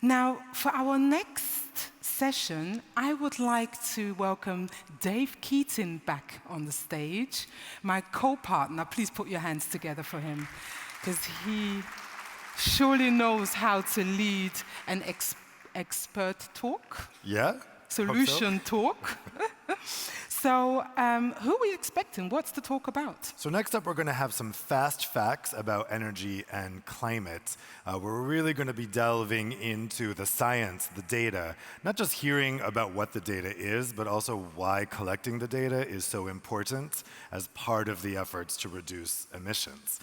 Now, for our next session, I would like to welcome Dave Keating back on the stage, my co-partner. Please put your hands together for him, because he surely knows how to lead an expert talk. Yeah? Solution talk. So, who are we expecting? What's the talk about? So next up, we're going to have some fast facts about energy and climate. We're really going to be delving into the science, the data, not just hearing about what the data is, but also why collecting the data is so important as part of the efforts to reduce emissions.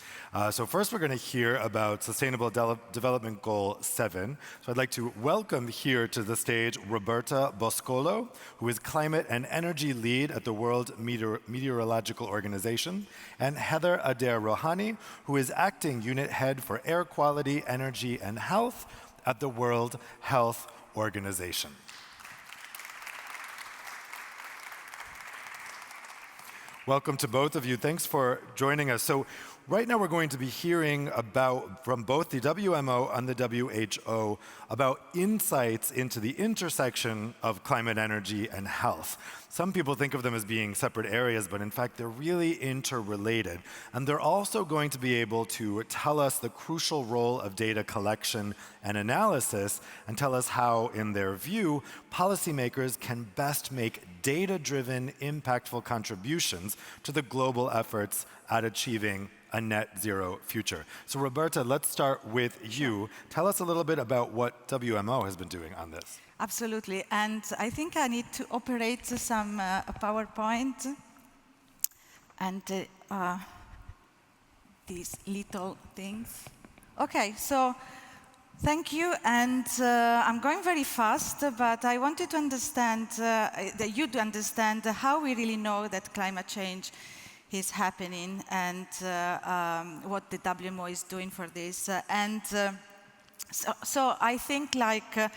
So first, we're going to hear about Sustainable Development Goal 7. So I'd like to welcome here to the stage Roberta Boscolo, who is Climate and Energy Lead at the World Meteorological Organization, and Heather Adair Rohani, who is Acting Unit Head for Air Quality, Energy and Health at the World Health Organization. Welcome to both of you. Thanks for joining us. So right now we're going to be hearing from both the WMO and the WHO about insights into the intersection of climate, energy, and health. Some people think of them as being separate areas, but in fact they're really interrelated. And they're also going to be able to tell us the crucial role of data collection and analysis, and tell us how, in their view, policymakers can best make data-driven, impactful contributions to the global efforts at achieving a net zero future. So Roberta, let's start with you. Tell us a little bit about what WMO has been doing on this. Absolutely, and I think I need to operate some PowerPoint and these little things. Okay, so thank you, and I'm going very fast, but I wanted to understand, that you to understand how we really know that climate change is happening and what the WMO is doing for this. So I think, like,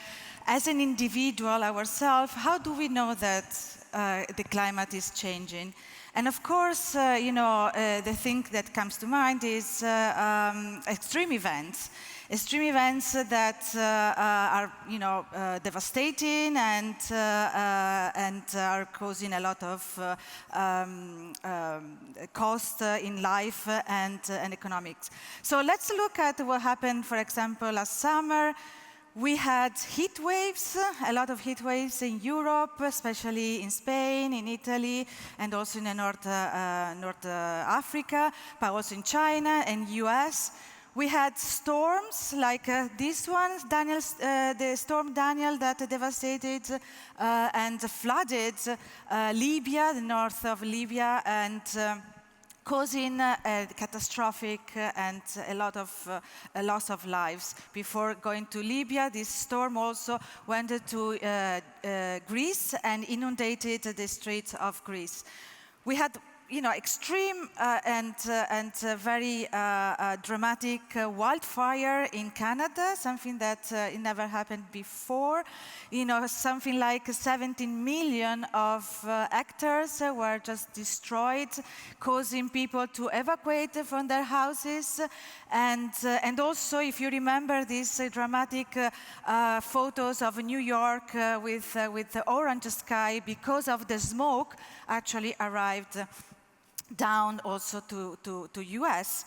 as an individual ourselves, how do we know that the climate is changing? And of course, the thing that comes to mind is extreme events. Extreme events that are, devastating and are causing a lot of cost in life and economics. So let's look at what happened, for example, last summer. We had heat waves, a lot of heat waves in Europe, especially in Spain, in Italy, and also in North Africa, but also in China and US. We had storms like this one, the storm Daniel, that devastated and flooded Libya, the north of Libya, and causing catastrophic and a lot of loss of lives. Before going to Libya, this storm also went to Greece and inundated the streets of Greece. We had extreme and very dramatic wildfire in Canada, something that never happened before. Something like 17 million of hectares were just destroyed, causing people to evacuate from their houses. And also, if you remember these dramatic photos of New York with the orange sky, because of the smoke, actually arrived down also to US.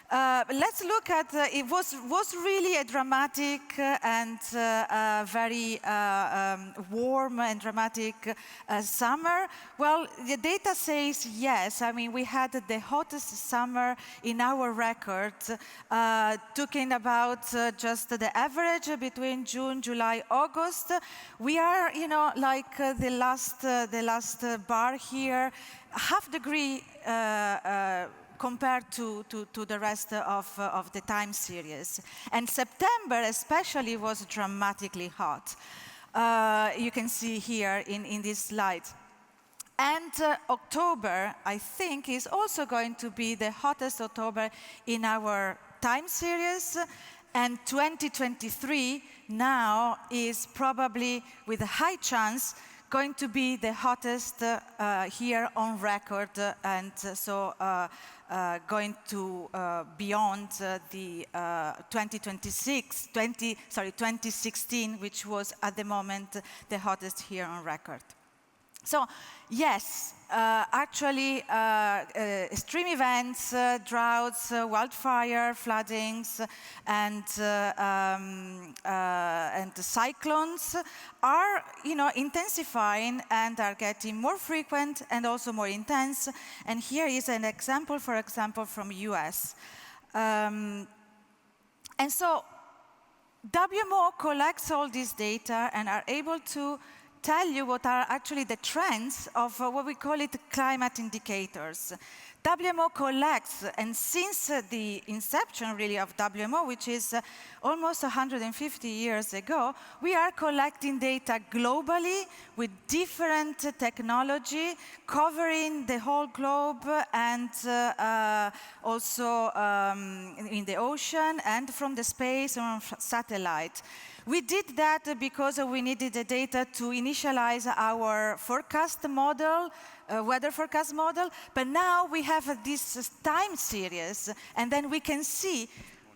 Let's look at, it was really a dramatic and very warm and dramatic summer. Well, the data says yes. I mean, we had the hottest summer in our record, talking about just the average between June, July, August. We are, like the last bar here, half degree compared to the rest of the time series. And September especially was dramatically hot. You can see here in this slide. And October, I think, is also going to be the hottest October in our time series. And 2023 now is probably, with a high chance, going to be the hottest here on record, and going to beyond the 2016, which was at the moment the hottest here on record. So yes, actually extreme events, droughts, wildfire, floodings, and cyclones are, intensifying and are getting more frequent and also more intense. And here is an example, for example, from US. And so WMO collects all this data and are able to tell you what are actually the trends of what we call it climate indicators. WMO collects, and since the inception really of WMO, which is almost 150 years ago, we are collecting data globally with different technology covering the whole globe, and also in the ocean and from the space and from satellite. We did that because we needed the data to initialize our forecast model, weather forecast model, but now we have this time series, and then we can see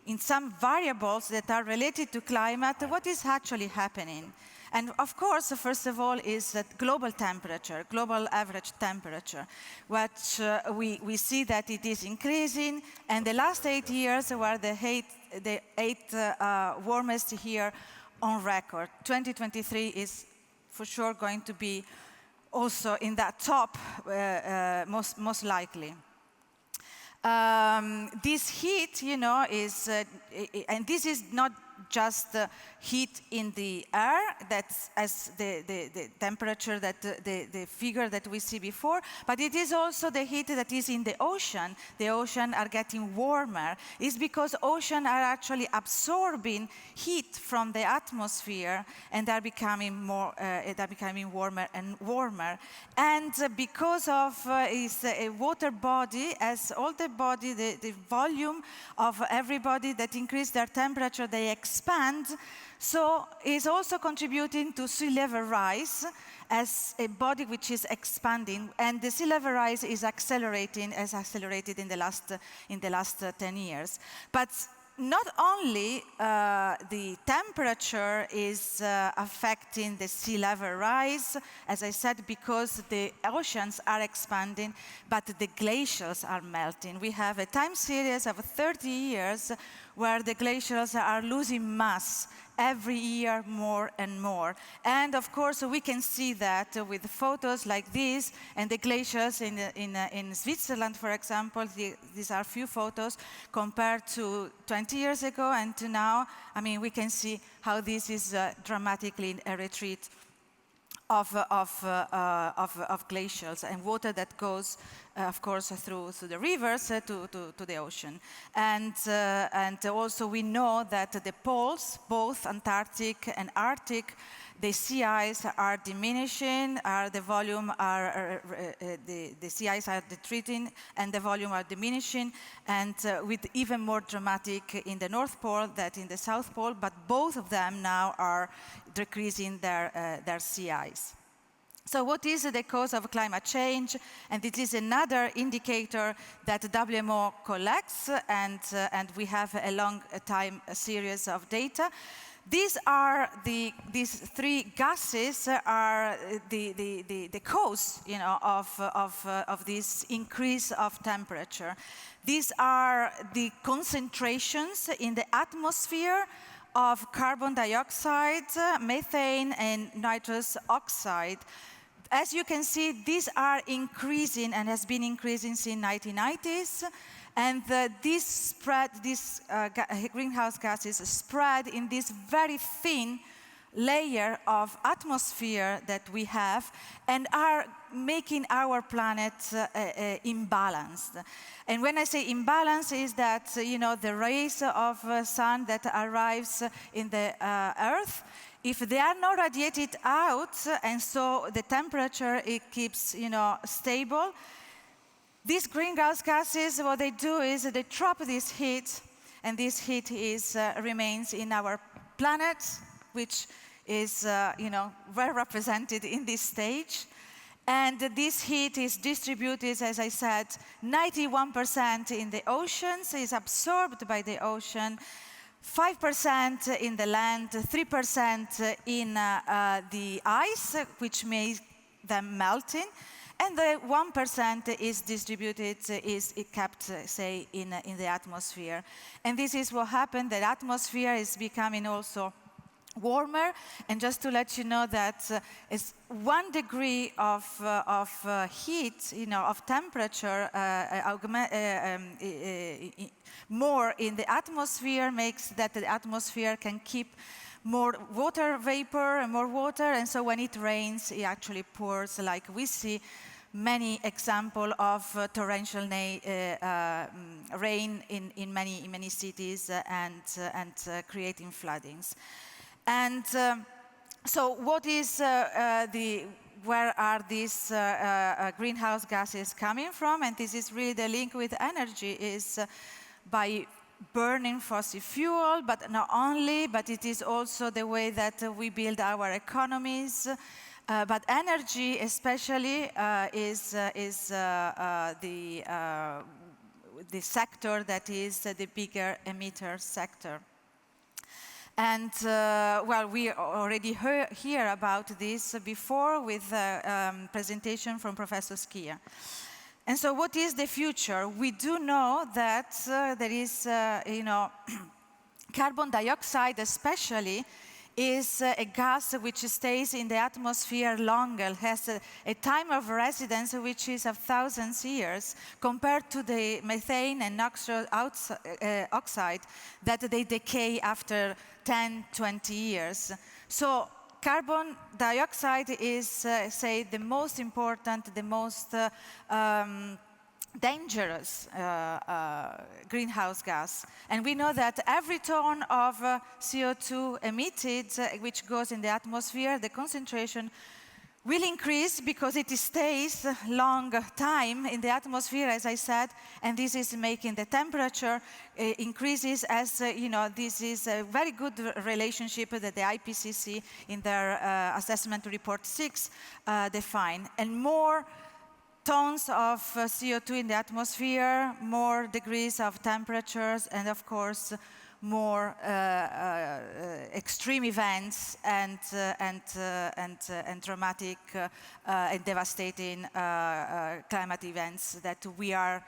in some variables that are related to climate what is actually happening. And of course, first of all, is that global temperature, global average temperature, which we see that it is increasing, and the last 8 years were the eight warmest here on record. 2023 is for sure going to be also in that top, most likely. This heat, is, and this is not just heat in the air, that's as the temperature, that the figure that we see before, but it is also the heat that is in the ocean. The ocean are getting warmer. It's because ocean are actually absorbing heat from the atmosphere, and they're becoming warmer and warmer. And because of is a water body, as all the body, the volume of everybody that increase their temperature, they expand. So it's also contributing to sea level rise as a body which is expanding, and the sea level rise is accelerating, has accelerated in the last 10 years. But not only the temperature is affecting the sea level rise, as I said, because the oceans are expanding, but the glaciers are melting. We have a time series of 30 years where the glaciers are losing mass every year more and more. And of course, we can see that with photos like this, and the glaciers in Switzerland, for example. These are few photos compared to 20 years ago and to now. I mean, we can see how this is dramatically in a retreat of glaciers and water that goes, of course, through the rivers to the ocean. And also we know that the poles, both Antarctic and Arctic, the sea ice are diminishing, the sea ice are retreating, and the volume are diminishing, and with even more dramatic in the North Pole than in the South Pole, but both of them now are decreasing their sea ice. So what is the cause of climate change? And it is another indicator that WMO collects, and we have a long time series of data. These three gases are the cause, of this increase of temperature. These are the concentrations in the atmosphere of carbon dioxide, methane, and nitrous oxide. As you can see, these are increasing and has been increasing since 1990s. And these greenhouse gases spread in this very thin layer of atmosphere that we have, and are making our planet imbalanced. And when I say imbalance, is that the rays of sun that arrives in the Earth, if they are not radiated out, and so the temperature it keeps stable. These greenhouse gases, what they do is they trap this heat, and this heat remains in our planet, which is well represented in this stage. And this heat is distributed, as I said, 91% in the oceans, is absorbed by the ocean, 5% in the land, 3% in the ice, which makes them melting, and the 1% is distributed, is kept, say, in the atmosphere. And this is what happened. The atmosphere is becoming also warmer, and just to let you know that it's 1 degree of heat, of temperature, more in the atmosphere makes that the atmosphere can keep more water vapor and more water, and so when it rains, it actually pours, like we see many examples of torrential rain in many cities and creating floodings. And so what is where are these greenhouse gases coming from? And this is really the link with energy, is by burning fossil fuel, but not only, but it is also the way that we build our economies. But energy especially is the sector that is the bigger emitter sector. And well, we already hear about this before with a presentation from Professor Skia. And so what is the future? We do know that there is, carbon dioxide especially is a gas which stays in the atmosphere longer, has a time of residence which is of thousands of years, compared to the methane and nitrous oxide that they decay after 10, 20 years. So carbon dioxide is, say, the most important, the most dangerous greenhouse gas. And we know that every ton of CO2 emitted, which goes in the atmosphere, the concentration will increase because it stays long time in the atmosphere, as I said, and this is making the temperature increases. As this is a very good relationship that the IPCC in their assessment report 6 define. And more tons of CO2 in the atmosphere, more degrees of temperatures, and of course more extreme events and dramatic and devastating climate events that we are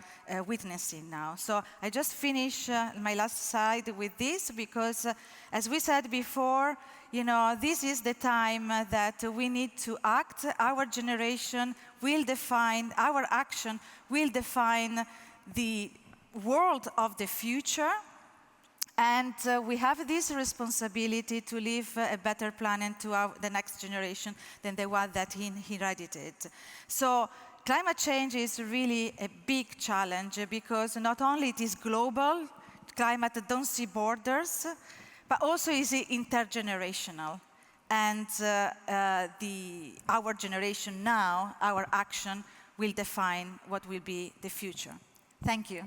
witnessing now. So I just finish my last slide with this because, as we said before, this is the time that we need to act. Our generation will define, our action will define the world of the future. And we have this responsibility to leave a better planet to the next generation than the one that he inherited. So climate change is really a big challenge because not only it is global, climate don't see borders, but also is intergenerational. And our generation now, our action will define what will be the future. Thank you.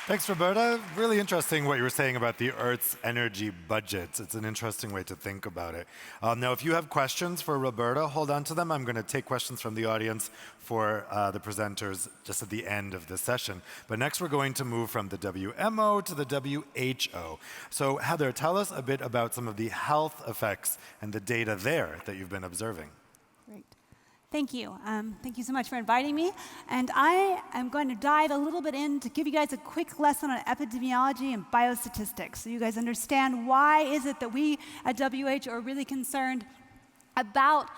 Thanks, Roberta. Really interesting what you were saying about the Earth's energy budget. It's an interesting way to think about it. Now, if you have questions for Roberta, hold on to them. I'm going to take questions from the audience for the presenters just at the end of the session. But next, we're going to move from the WMO to the WHO. So, Heather, tell us a bit about some of the health effects and the data there that you've been observing. Great. Thank you. Thank you so much for inviting me. And I am going to dive a little bit in to give you guys a quick lesson on epidemiology and biostatistics so you guys understand why is it that we at WHO are really concerned about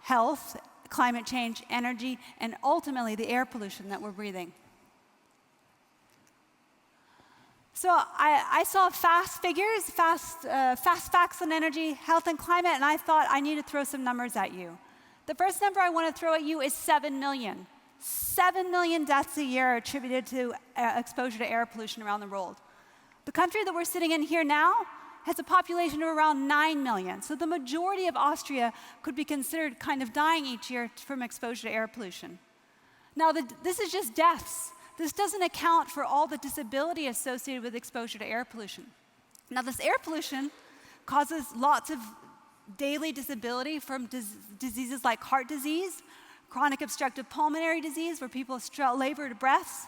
health, climate change, energy, and ultimately the air pollution that we're breathing. So I saw fast figures, fast facts on energy, health, and climate, and I thought I need to throw some numbers at you. The first number I want to throw at you is 7 million. 7 million deaths a year are attributed to exposure to air pollution around the world. The country that we're sitting in here now has a population of around 9 million. So the majority of Austria could be considered kind of dying each year from exposure to air pollution. Now, this is just deaths. This doesn't account for all the disability associated with exposure to air pollution. Now, this air pollution causes lots of daily disability from diseases like heart disease, chronic obstructive pulmonary disease, where people labored breaths,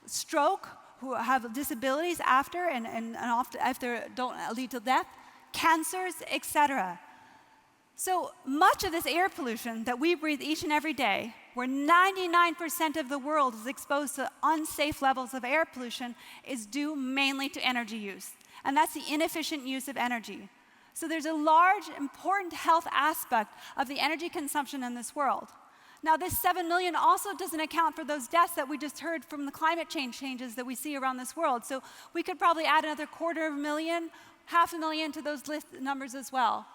stroke, who have disabilities after and often after don't lead to death, cancers, etc. So much of this air pollution that we breathe each and every day, where 99% of the world is exposed to unsafe levels of air pollution, is due mainly to energy use. And that's the inefficient use of energy. So there's a large, important health aspect of the energy consumption in this world. Now, this 7 million also doesn't account for those deaths that we just heard from the climate changes that we see around this world. So we could probably add another 250,000, 500,000 to those numbers as well.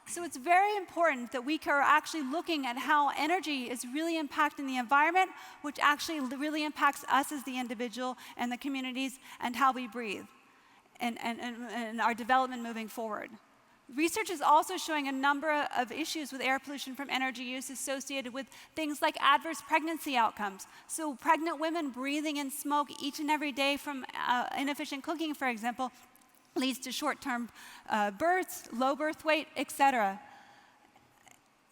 So it's very important that we are actually looking at how energy is really impacting the environment, which actually really impacts us as the individual and the communities and how we breathe and our development moving forward. Research is also showing a number of issues with air pollution from energy use associated with things like adverse pregnancy outcomes. So pregnant women breathing in smoke each and every day from inefficient cooking, for example, leads to short-term births, low birth weight, etc.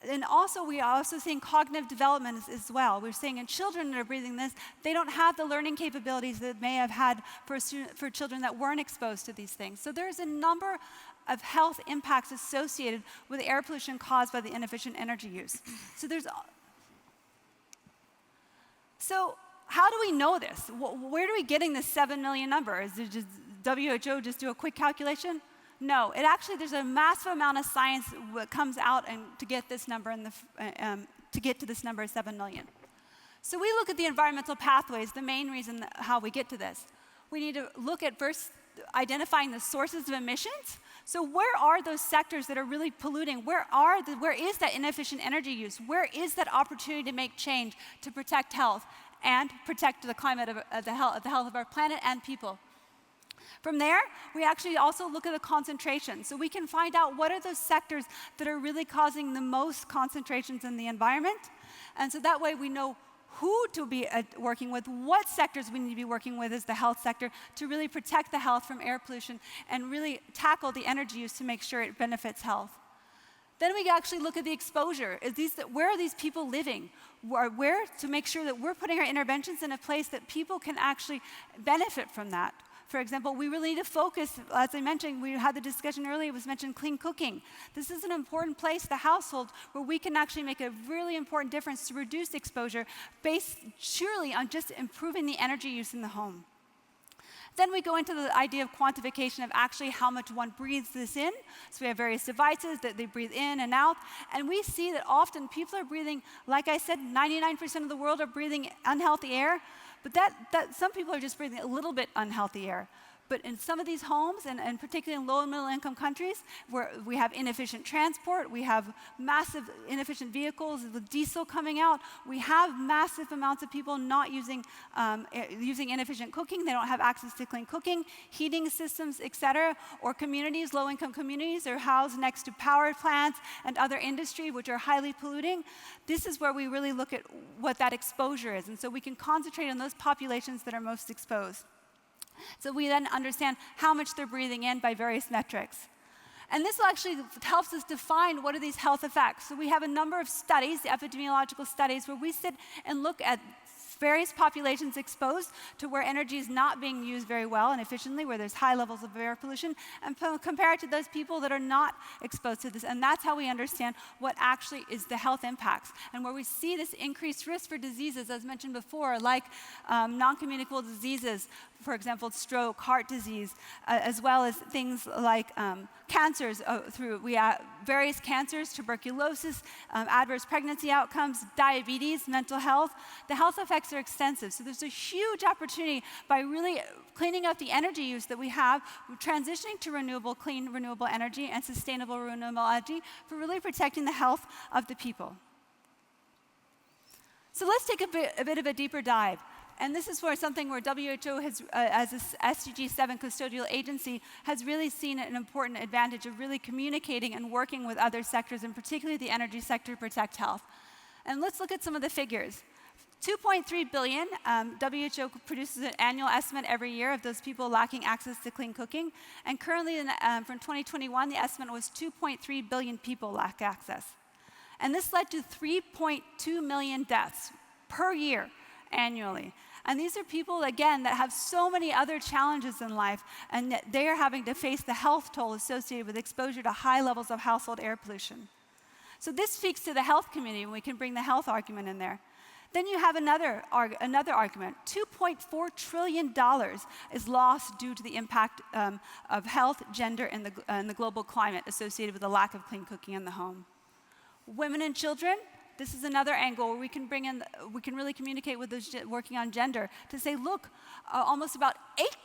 And also, we are also seeing cognitive development as well. We're seeing in children that are breathing this, they don't have the learning capabilities that may have had for children that weren't exposed to these things. So there's a number of health impacts associated with air pollution caused by the inefficient energy use. So how do we know this? Where are we getting this 7 million number? Is it just WHO just do a quick calculation? No, there's a massive amount of science that comes out and to get this number to get to this number of 7 million. So we look at the environmental pathways, the main reason how we get to this. We need to look at first identifying the sources of emissions. So where are those sectors that are really polluting? Where is that inefficient energy use? Where is that opportunity to make change to protect health and protect the climate of the health of our planet and people? From there, we actually also look at the concentration. So we can find out what are those sectors that are really causing the most concentrations in the environment. And so that way we know who to be working with, what sectors we need to be working with as the health sector to really protect the health from air pollution and really tackle the energy use to make sure it benefits health. Then we actually look at the exposure. Where are these people living? Where to make sure that we're putting our interventions in a place that people can actually benefit from that. For example, we really need to focus, as I mentioned, we had the discussion earlier, it was mentioned clean cooking. This is an important place, the household, where we can actually make a really important difference to reduce exposure based surely on just improving the energy use in the home. Then we go into the idea of quantification of actually how much one breathes this in. So we have various devices that they breathe in and out. And we see that often people are breathing, like I said, 99% of the world are breathing unhealthy air. But that some people are just breathing a little bit unhealthy air. But in some of these homes, and particularly in low and middle income countries, where we have inefficient transport, we have massive inefficient vehicles with diesel coming out, we have massive amounts of people not using inefficient cooking. They don't have access to clean cooking, heating systems, etc. Or communities, low income communities, are housed next to power plants and other industry which are highly polluting. This is where we really look at what that exposure is. And so we can concentrate on those populations that are most exposed. So we then understand how much they're breathing in by various metrics. And this actually helps us define what are these health effects. So we have a number of studies, epidemiological studies, where we sit and look at various populations exposed to where energy is not being used very well and efficiently, where there's high levels of air pollution, and compare it to those people that are not exposed to this. And that's how we understand what actually is the health impacts. And where we see this increased risk for diseases, as mentioned before, like non-communicable diseases, for example, stroke, heart disease, as well as things like cancers we have various cancers, tuberculosis, adverse pregnancy outcomes, diabetes, mental health. The health effects are extensive. So there's a huge opportunity by really cleaning up the energy use that we have, transitioning to clean renewable energy and sustainable renewable energy for really protecting the health of the people. So let's take a bit of a deeper dive. And this is something where WHO has, as a SDG 7 custodial agency, has really seen an important advantage of really communicating and working with other sectors, and particularly the energy sector, to protect health. And let's look at some of the figures. 2.3 billion, WHO produces an annual estimate every year of those people lacking access to clean cooking. And currently, from 2021, the estimate was 2.3 billion people lack access. And this led to 3.2 million deaths per year annually. And these are people, again, that have so many other challenges in life, and that they are having to face the health toll associated with exposure to high levels of household air pollution. So this speaks to the health community, and we can bring the health argument in there. Then you have another argument. $2.4 trillion is lost due to the impact of health, gender, and the global climate associated with the lack of clean cooking in the home. Women and children, this is another angle where we can really communicate with those working on gender to say, look, almost about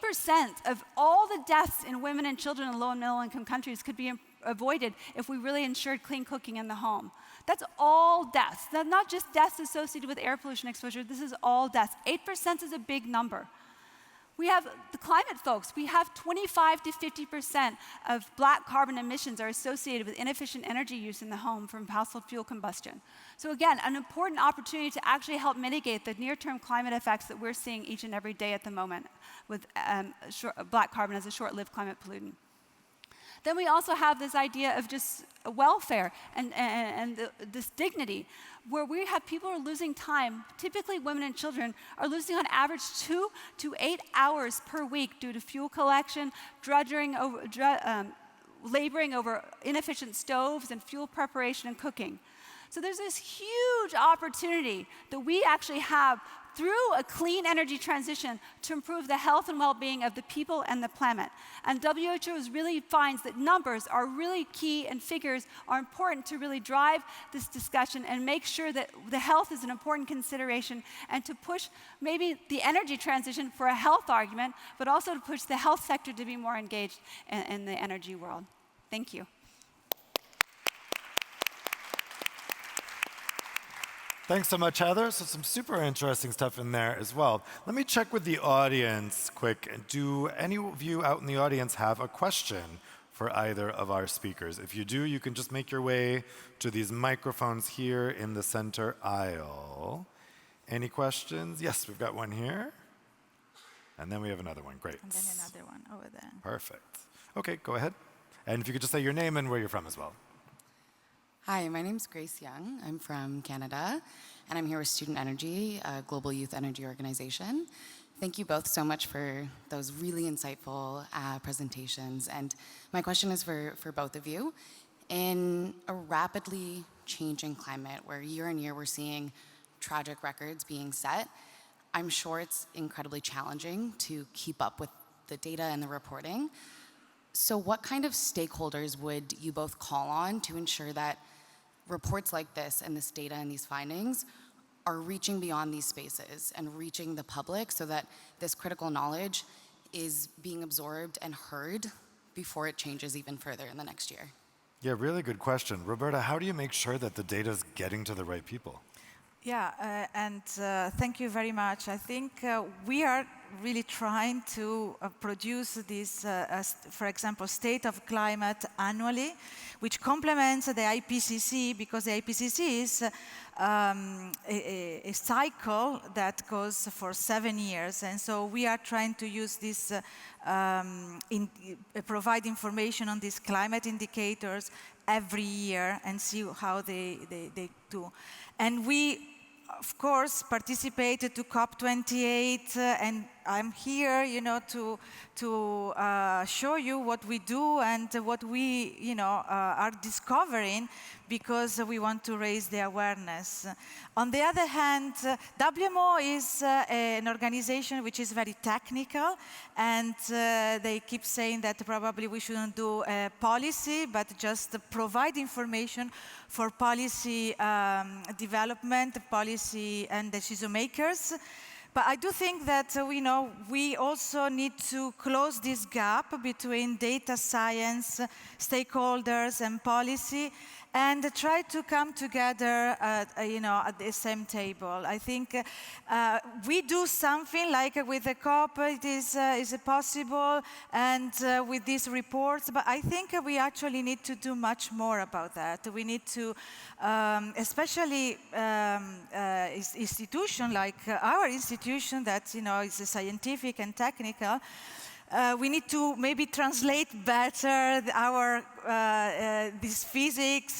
8% of all the deaths in women and children in low and middle income countries could be avoided if we really ensured clean cooking in the home. That's all deaths. That's not just deaths associated with air pollution exposure, this is all deaths. 8% is a big number. We have the climate folks. We have 25 to 50% of black carbon emissions are associated with inefficient energy use in the home from household fuel combustion. So again, an important opportunity to actually help mitigate the near-term climate effects that we're seeing each and every day at the moment with black carbon as a short-lived climate pollutant. Then we also have this idea of just welfare and this dignity, where we have people who are losing time. Typically, women and children are losing on average 2 to 8 hours per week due to fuel collection, laboring over inefficient stoves, and fuel preparation and cooking. So there's this huge opportunity that we actually have through a clean energy transition to improve the health and well-being of the people and the planet. And WHO really finds that numbers are really key and figures are important to really drive this discussion and make sure that the health is an important consideration and to push maybe the energy transition for a health argument, but also to push the health sector to be more engaged in the energy world. Thank you. Thanks so much, Heather. So some super interesting stuff in there as well. Let me check with the audience quick. Do any of you out in the audience have a question for either of our speakers? If you do, you can just make your way to these microphones here in the center aisle. Any questions? Yes, we've got one here. And then we have another one. Great. And then another one over there. Perfect. OK, go ahead. And if you could just say your name and where you're from as well. Hi, my name's Grace Young. I'm from Canada, and I'm here with Student Energy, a global youth energy organization. Thank you both so much for those really insightful presentations. And my question is for both of you. In a rapidly changing climate where year on year we're seeing tragic records being set, I'm sure it's incredibly challenging to keep up with the data and the reporting. So what kind of stakeholders would you both call on to ensure that reports like this and this data and these findings are reaching beyond these spaces and reaching the public so that this critical knowledge is being absorbed and heard before it changes even further in the next year? Yeah, really good question. Roberta, how do you make sure that the data is getting to the right people? Yeah, thank you very much. I think we are really trying to produce this, for example, state of climate annually, which complements the IPCC, because the IPCC is a cycle that goes for 7 years. And so we are trying to use this, provide information on these climate indicators every year and see how they do. And we, of course, participated to COP28, and I'm here, to show you what we do and what we, are discovering, because we want to raise the awareness. On the other hand, WMO is an organization which is very technical, and they keep saying that probably we shouldn't do policy, but just provide information for policy development, policy and decision makers. But I do think that we also need to close this gap between data science, stakeholders, and policy, and try to come together at the same table. I think we do something like with the COP, it is possible, and with these reports, but I think we actually need to do much more about that. We need to, especially institution like our institution that is scientific and technical, we need to maybe translate better this physics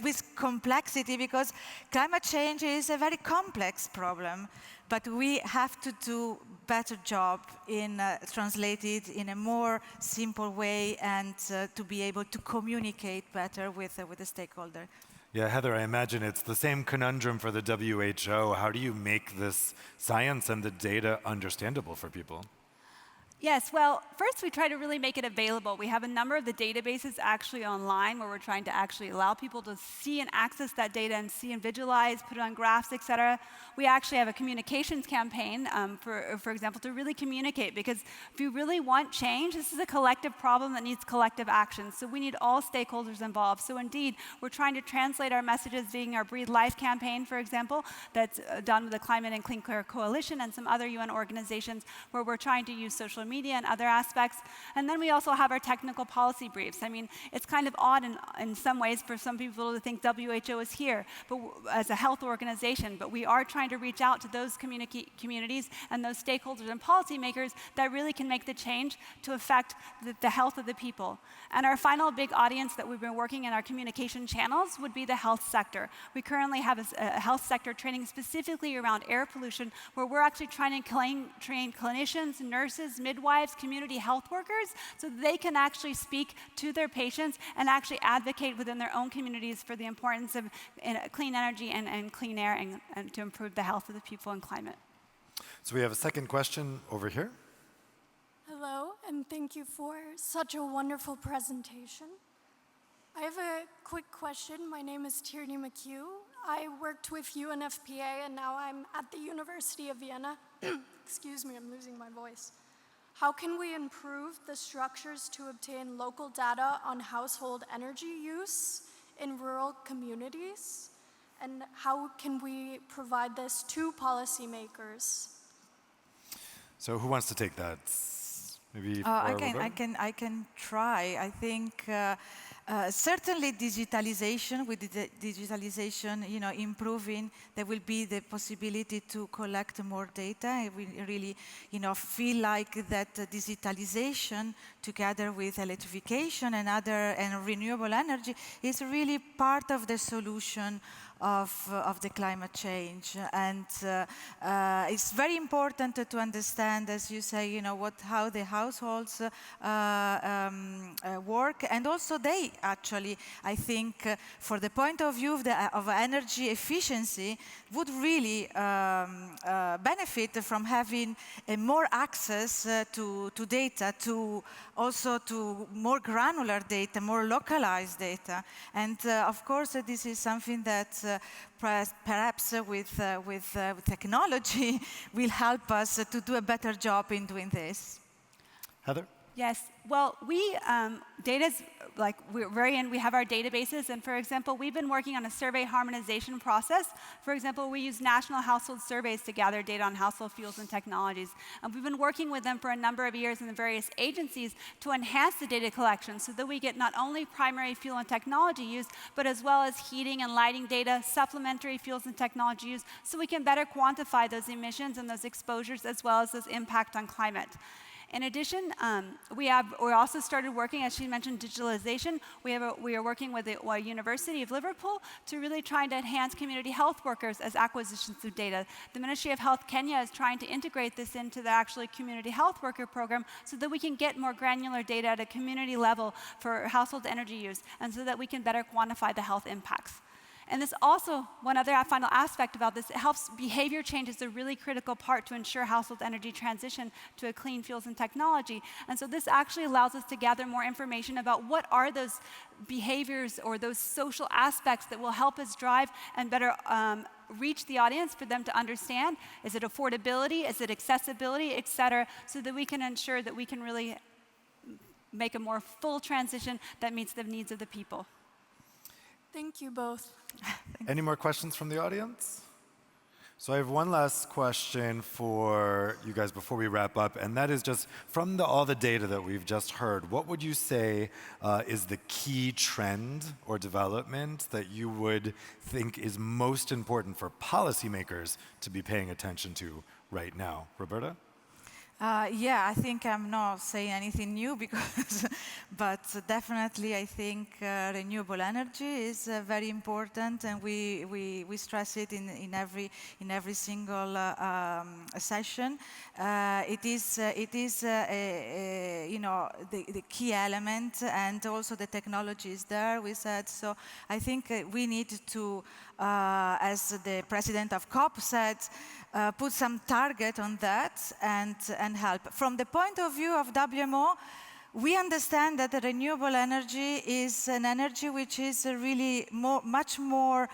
with complexity, because climate change is a very complex problem. But we have to do better job in translate it in a more simple way, and to be able to communicate better with the stakeholder. Yeah, Heather, I imagine it's the same conundrum for the WHO. How do you make this science and the data understandable for people? Yes, well, first we try to really make it available. We have a number of the databases actually online where we're trying to actually allow people to see and access that data and see and visualize, put it on graphs, et cetera. We actually have a communications campaign, for example, to really communicate, because if you really want change, this is a collective problem that needs collective action. So we need all stakeholders involved. So indeed, we're trying to translate our messages via our Breathe Life campaign, for example, that's done with the Climate and Clean Air Coalition and some other UN organizations, where we're trying to use social media and other aspects. And then we also have our technical policy briefs. I mean, it's kind of odd in some ways for some people to think WHO is here but as a health organization, but we are trying to reach out to those communities and those stakeholders and policymakers that really can make the change to affect the health of the people. And our final big audience that we've been working in our communication channels would be the health sector. We currently have a health sector training specifically around air pollution, where we're actually trying to train clinicians, nurses, midwives, community health workers, so they can actually speak to their patients and actually advocate within their own communities for the importance of clean energy and clean air, and to improve the health of the people and climate. So we have a second question over here. Hello, and thank you for such a wonderful presentation. I have a quick question. My name is Tierney McHugh. I worked with UNFPA, and now I'm at the University of Vienna. Excuse me, I'm losing my voice. How can we improve the structures to obtain local data on household energy use in rural communities? And how can we provide this to policymakers? So who wants to take that? Maybe I can try. I think certainly digitalization, with the digitalization improving, there will be the possibility to collect more data. We really feel like that digitalization together with electrification and renewable energy is really part of the solution of the climate change. And it's very important to understand, as you say, how the households work, and also they actually, I think, for the point of view of energy efficiency, would really benefit from having more access to data, also to more granular data, more localized data. And of course, this is something that perhaps with technology will help us to do a better job in doing this. Heather? Yes, well, we have our databases, and for example, we've been working on a survey harmonization process. For example, we use national household surveys to gather data on household fuels and technologies. And we've been working with them for a number of years in the various agencies to enhance the data collection so that we get not only primary fuel and technology use, but as well as heating and lighting data, supplementary fuels and technology use, so we can better quantify those emissions and those exposures as well as those impact on climate. In addition, we also started working, as she mentioned, digitalization. We are working with the University of Liverpool to really try to enhance community health workers as acquisitions of data. The Ministry of Health Kenya is trying to integrate this into the actually community health worker program so that we can get more granular data at a community level for household energy use, and so that we can better quantify the health impacts. And this also, one other final aspect about this, it helps behavior change is a really critical part to ensure household energy transition to a clean fuels and technology. And so this actually allows us to gather more information about what are those behaviors or those social aspects that will help us drive and better reach the audience for them to understand. Is it affordability? Is it accessibility, et cetera, so that we can ensure that we can really make a more full transition that meets the needs of the people. Thank you both. Any more questions from the audience? So I have one last question for you guys before we wrap up, and that is just from all the data that we've just heard, what would you say is the key trend or development that you would think is most important for policymakers to be paying attention to right now? Roberta? Yeah, I think I'm not saying anything new because, but definitely I think renewable energy is very important, and we stress it in every single session. It is you know, the key element, and also the technology is there. We said so. I think we need to, as the president of COP said, put some target on that and help. From the point of view of WMO, we understand that the renewable energy is an energy which is really much more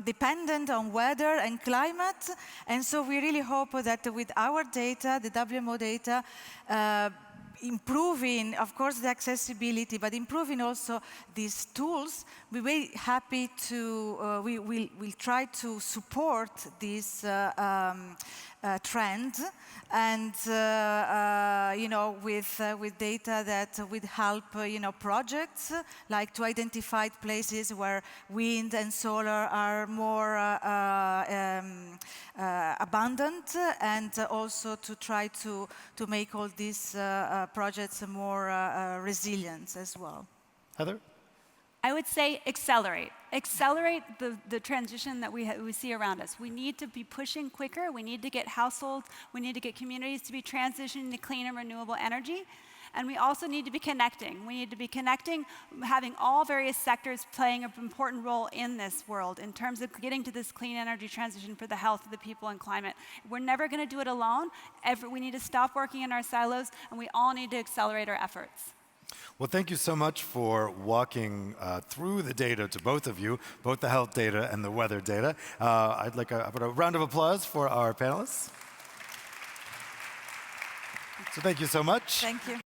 dependent on weather and climate, and so we really hope that with our data, the WMO data, improving, of course, the accessibility, but improving also these tools, we're very happy to, we'll try to support this trend, and you know, with data that would help you know, projects like to identify places where wind and solar are more abundant, and also to try to make all these projects more resilient as well. Heather? I would say accelerate. Accelerate the transition that we see around us. We need to be pushing quicker. We need to get households, we need to get communities to be transitioning to clean and renewable energy. And we also need to be connecting. We need to be connecting, having all various sectors playing an important role in this world in terms of getting to this clean energy transition for the health of the people and climate. We're never going to do it alone. We need to stop working in our silos, and we all need to accelerate our efforts. Well, thank you so much for walking through the data to both of you, both the health data and the weather data. I'd like a round of applause for our panelists. So thank you so much. Thank you.